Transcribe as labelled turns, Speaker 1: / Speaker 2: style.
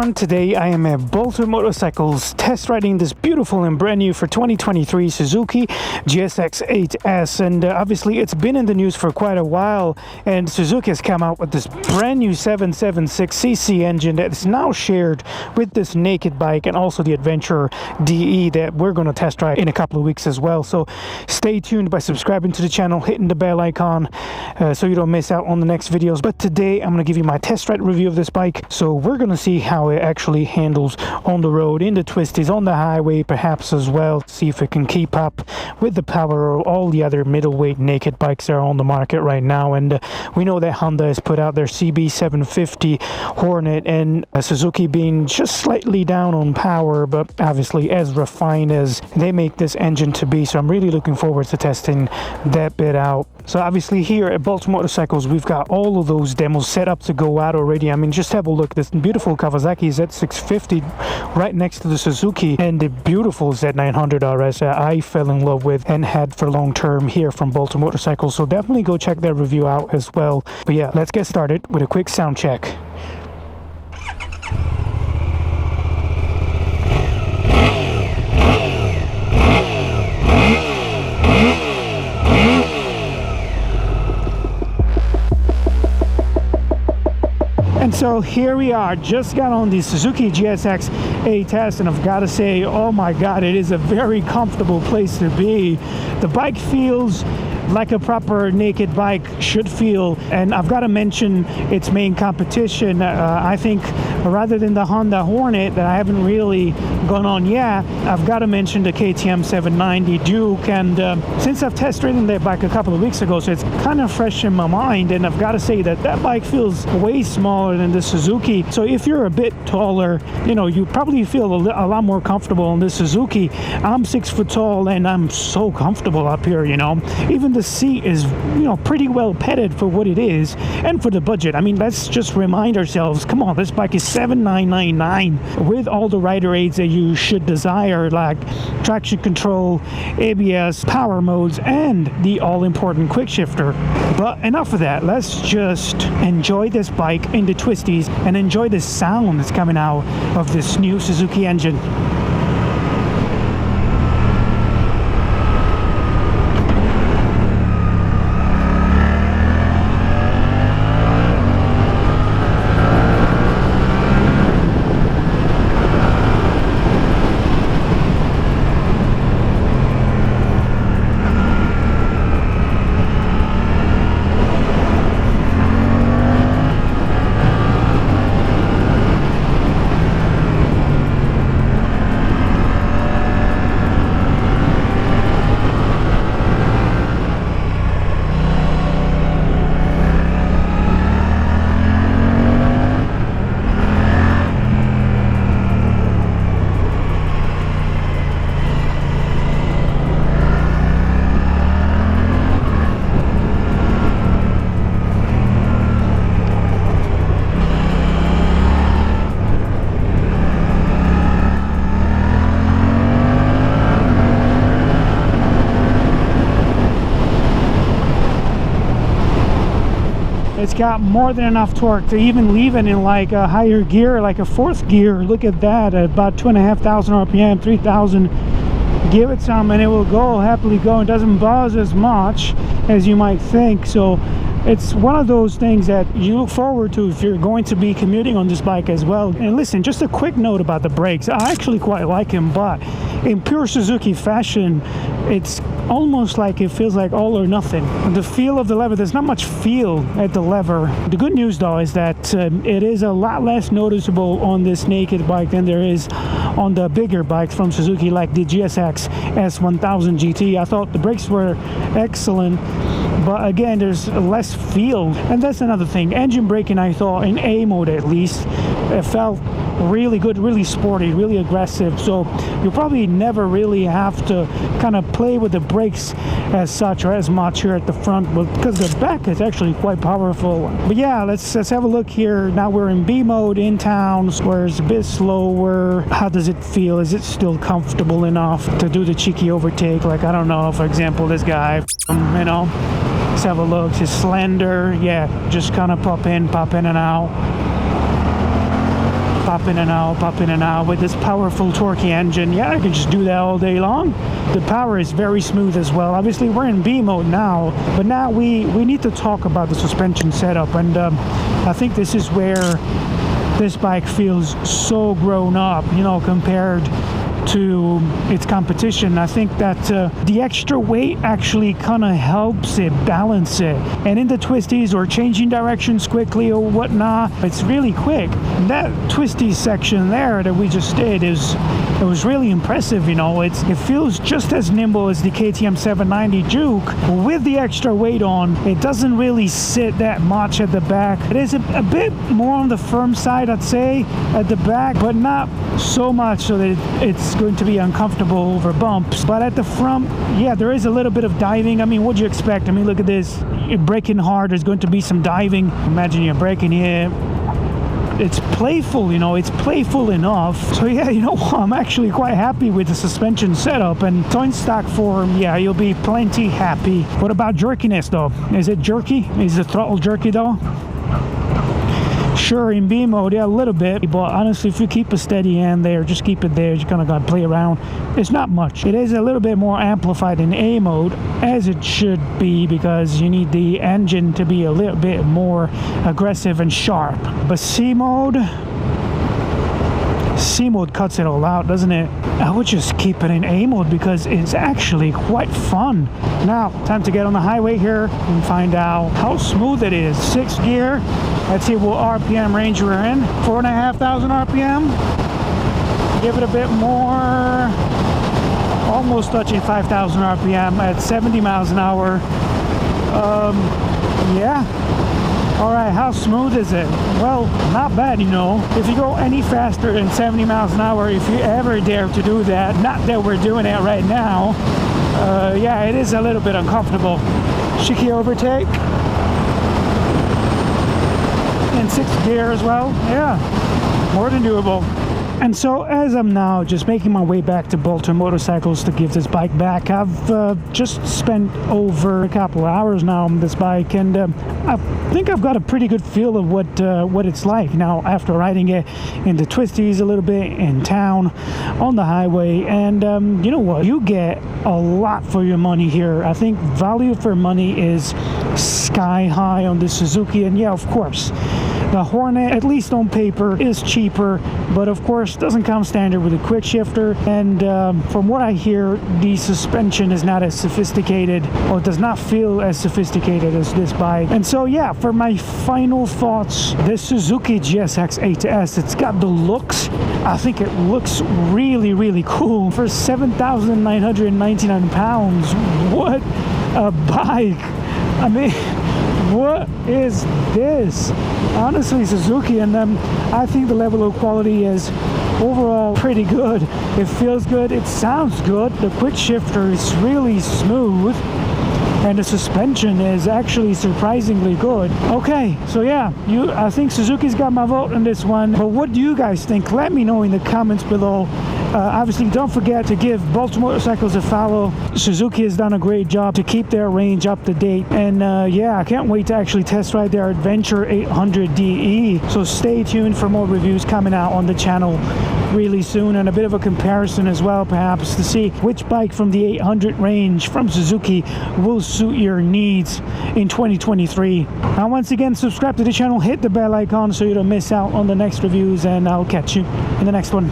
Speaker 1: everyone, today I am at Bolter Motorcycles test riding this beautiful and brand new for 2023 Suzuki GSX-8S, and obviously it's been in the news for quite a while, and Suzuki has come out with this brand new 776cc engine that is now shared with this naked bike and also the Adventure DE that we're going to test ride in a couple of weeks as well. So stay tuned by subscribing to the channel, hitting the bell icon so you don't miss out on the next videos. But today I'm going to give you my test ride review of this bike, so we're going to see how it actually handles on the road, in the twisties, on the highway perhaps as well, see if it can keep up with the power of all the other middleweight naked bikes that are on the market right now. And we know that Honda has put out their CB750 Hornet, and Suzuki being just slightly down on power, but obviously as refined as they make this engine to be. So I'm really looking forward to testing that bit out. So obviously here at Bolter Motorcycles, we've got all of those demos set up to go out already. I mean, just have a look. This beautiful Kawasaki Z650 right next to the Suzuki, and the beautiful Z900 RS that I fell in love with and had for long term here from Bolter Motorcycles. So definitely go check their review out as well. But yeah, let's get started with a quick sound check. And so here we are, just got on the Suzuki GSX-8S, and I've got to say, oh my god, it is a very comfortable place to be. The bike feels like a proper naked bike should feel, and I've got to mention its main competition. I think rather than the Honda Hornet that I haven't really gone on yet, I've got to mention the KTM 790 Duke, and since I've test ridden that bike a couple of weeks ago, so it's kind of fresh in my mind, and I've got to say that that bike feels way smaller than the Suzuki. So if you're a bit taller, you know, you probably feel a lot more comfortable on this Suzuki. I'm 6 foot tall and I'm so comfortable up here, you know. Even the seat is, you know, pretty well padded for what it is and for the budget. I mean, let's just remind ourselves, come on, this bike is $7,999 with all the rider aids that you should desire, like traction control, ABS, power modes, and the all-important quickshifter. But enough of that. Let's just enjoy this bike in the twisties and enjoy the sound that's coming out of this new Suzuki engine. It's got more than enough torque to even leave it in like a higher gear, like a fourth gear. Look at that, at about 2,500 RPM, 3,000. Give it some and it will go, happily go. It doesn't buzz as much as you might think. So it's one of those things that you look forward to if you're going to be commuting on this bike as well. And listen, just a quick note about the brakes. I actually quite like them, but in pure Suzuki fashion, it's almost like it feels like all or nothing. The feel of the lever, there's not much feel at the lever. The good news though is that it is a lot less noticeable on this naked bike than there is on the bigger bikes from Suzuki, like the GSX-1000 GT. I thought the brakes were excellent, but again, there's less feel. And that's another thing. Engine braking, I thought, in A mode at least, it felt really good, really sporty, really aggressive. So you probably never really have to kind of play with the brakes as such or as much here at the front, but because the back is actually quite powerful. But yeah, let's have a look here. Now we're in B mode in town, where it's a bit slower. How does it feel? Is it still comfortable enough to do the cheeky overtake? Like, I don't know, for example, this guy, you know, let's have a look. He's slender. Yeah, just kind of pop in and out. pop in and out with this powerful torquey engine. Yeah, I can just do that all day long. The power is very smooth as well. Obviously we're in B mode now, but now we need to talk about the suspension setup, and I think this is where this bike feels so grown up, you know, compared to its competition. I think that the extra weight actually kind of helps it balance it, and in the twisties or changing directions quickly or whatnot, it's really quick. And that twisty section there that we just did it was really impressive. You know, it feels just as nimble as the KTM 790 Juke. With the extra weight on, it doesn't really sit that much at the back. It is a bit more on the firm side, I'd say, at the back, but not so much so that it's going to be uncomfortable over bumps. But at the front, yeah, there is a little bit of diving. I mean, what'd you expect? I mean, look at this. You're braking hard, there's going to be some diving. Imagine you're braking here. It's playful, you know, it's playful enough. So yeah, you know what, I'm actually quite happy with the suspension setup, and in stock form, yeah, you'll be plenty happy. What about jerkiness though? Is it jerky? Is the throttle jerky though? Sure, in B mode, yeah, a little bit, but honestly, if you keep a steady hand there, just keep it there, you kind of got to play around. It's not much. It is a little bit more amplified in A mode, as it should be, because you need the engine to be a little bit more aggressive and sharp. But C mode cuts it all out, doesn't it? I would just keep it in A mode because it's actually quite fun. Now, time to get on the highway here and find out how smooth it is. 6th gear. Let's see what RPM range we're in. 4,500 RPM. Give it a bit more. Almost touching 5,000 RPM at 70 miles an hour. Yeah. All right, how smooth is it? Well, not bad, you know. If you go any faster than 70 miles an hour, if you ever dare to do that, not that we're doing it right now, yeah, it is a little bit uncomfortable. Cheeky overtake. In 6th gear as well. Yeah, more than doable. And so as I'm now just making my way back to Bolter Motorcycles to give this bike back, I've just spent over a couple of hours now on this bike, and I think I've got a pretty good feel of what it's like now after riding it in the twisties a little bit, in town, on the highway. And you know what? You get a lot for your money here. I think value for money is sky high on this Suzuki, and yeah, of course, the Hornet, at least on paper, is cheaper, but of course doesn't come standard with a quickshifter. And from what I hear, the suspension is not as sophisticated, or does not feel as sophisticated as this bike. And so yeah, for my final thoughts, this Suzuki GSX-8S, it's got the looks. I think it looks really, really cool. For 7,999 pounds, what a bike. I mean, what is this? Honestly, Suzuki, and I think the level of quality is overall pretty good. It feels good, it sounds good. The quick shifter is really smooth, and the suspension is actually surprisingly good. Okay, so yeah, I think Suzuki's got my vote on this one. But what do you guys think? Let me know in the comments below. Obviously, don't forget to give Bolter Motorcycles a follow. Suzuki has done a great job to keep their range up to date. And yeah, I can't wait to actually test ride their Adventure 800 DE. So stay tuned for more reviews coming out on the channel really soon, and a bit of a comparison as well, perhaps, to see which bike from the 800 range from Suzuki will suit your needs in 2023. Now, once again, subscribe to the channel, hit the bell icon so you don't miss out on the next reviews, and I'll catch you in the next one.